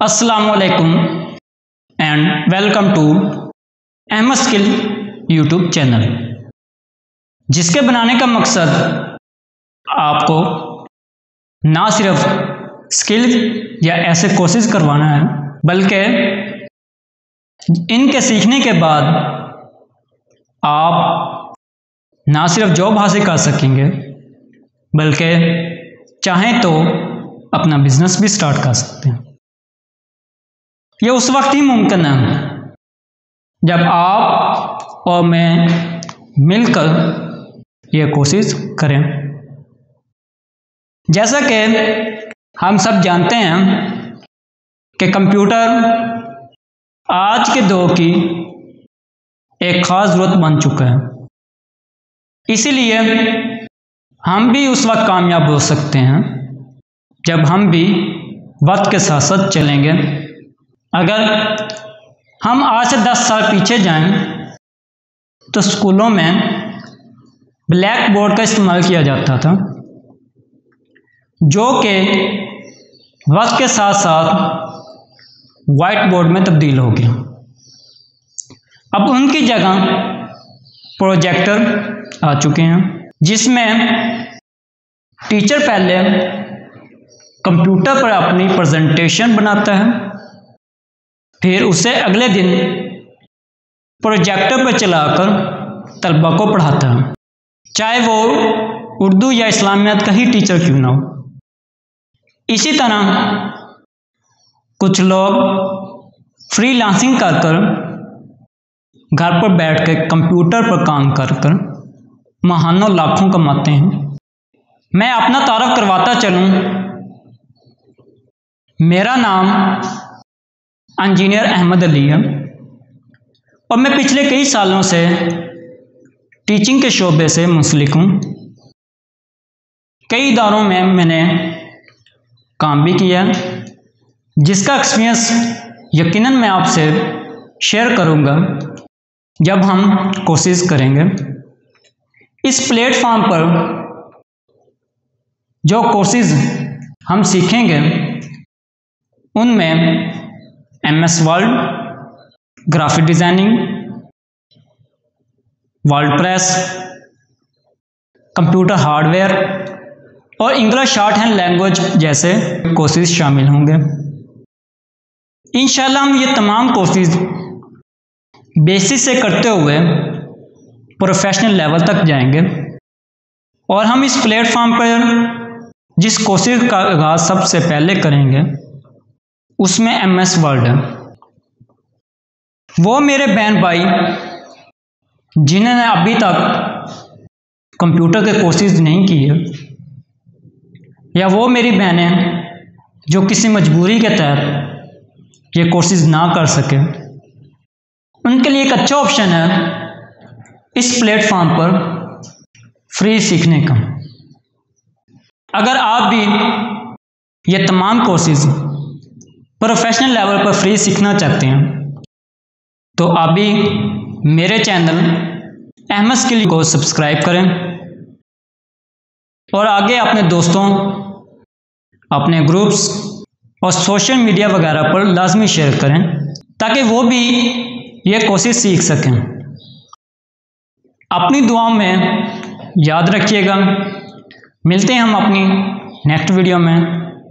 अस्सलामुअलैकुम and welcome to Ahmad skill YouTube channel, जिसके बनाने का मकसद आपको ना सिर्फ स्किल या ऐसे कोर्सेज करवाना है, बल्कि इनके सीखने के बाद आप ना सिर्फ जॉब हासिल कर सकेंगे, बल्कि चाहें तो अपना बिजनेस भी स्टार्ट कर सकते हैं। यह उस वक्त ही मुमकिन है जब आप और मैं मिलकर यह कोशिश करें। जैसा कि हम सब जानते हैं कि कंप्यूटर आज के दौर की एक ख़ास ज़रूरत बन चुका है, इसीलिए हम भी उस वक्त कामयाब हो सकते हैं जब हम भी वक्त के साथ साथ चलेंगे। अगर हम आज से 10 साल पीछे जाएं तो स्कूलों में ब्लैक बोर्ड का इस्तेमाल किया जाता था, जो कि वक्त के साथ साथ वाइट बोर्ड में तब्दील हो गया। अब उनकी जगह प्रोजेक्टर आ चुके हैं, जिसमें टीचर पहले कंप्यूटर पर अपनी प्रेजेंटेशन बनाता है, फिर उसे अगले दिन प्रोजेक्टर पर चलाकर तलबा को पढ़ाता है, चाहे वो उर्दू या इस्लामियात का ही टीचर क्यों ना हो। इसी तरह कुछ लोग फ्रीलांसिंग कर घर पर बैठ कर कंप्यूटर पर काम कर महानों लाखों कमाते हैं। मैं अपना तारुफ करवाता चलूं, मेरा नाम इंजीनियर अहमद अली है और मैं पिछले कई सालों से टीचिंग के शोबे से मुंसलिक हूँ। कई इदारों में मैंने काम भी किया, जिसका एक्सपीरियंस यकीनन मैं आपसे शेयर करूँगा जब हम कोशिश करेंगे। इस प्लेटफॉर्म पर जो कोर्सेज हम सीखेंगे उनमें MS word, graphic designing, WordPress, computer hardware और इंग्लिश शॉर्ट हैंड लैंग्वेज जैसे कोर्सेज शामिल होंगे। इंशाल्लाह हम ये तमाम कोर्सेज बेसिक से करते हुए प्रोफेशनल लेवल तक जाएंगे और हम इस प्लेटफॉर्म पर जिस कोर्सेज का आगाज़ सबसे पहले करेंगे उसमें MS वर्ड है। वो मेरे बहन भाई जिन्होंने अभी तक कंप्यूटर के कोर्सेज नहीं किए, या वो मेरी बहनें जो किसी मजबूरी के तहत ये कोर्सेज ना कर सके, उनके लिए एक अच्छा ऑप्शन है इस प्लेटफॉर्म पर फ्री सीखने का। अगर आप भी ये तमाम कोर्सेज प्रोफेशनल लेवल पर फ्री सीखना चाहते हैं तो आप भी मेरे चैनल अहमद स्किल को सब्सक्राइब करें और आगे अपने दोस्तों, अपने ग्रुप्स और सोशल मीडिया वगैरह पर लाजमी शेयर करें ताकि वो भी ये कोर्सेज सीख सकें। अपनी दुआओं में याद रखिएगा। मिलते हैं हम अपनी नेक्स्ट वीडियो में,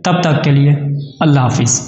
तब तक के लिए अल्लाह हाफिज़।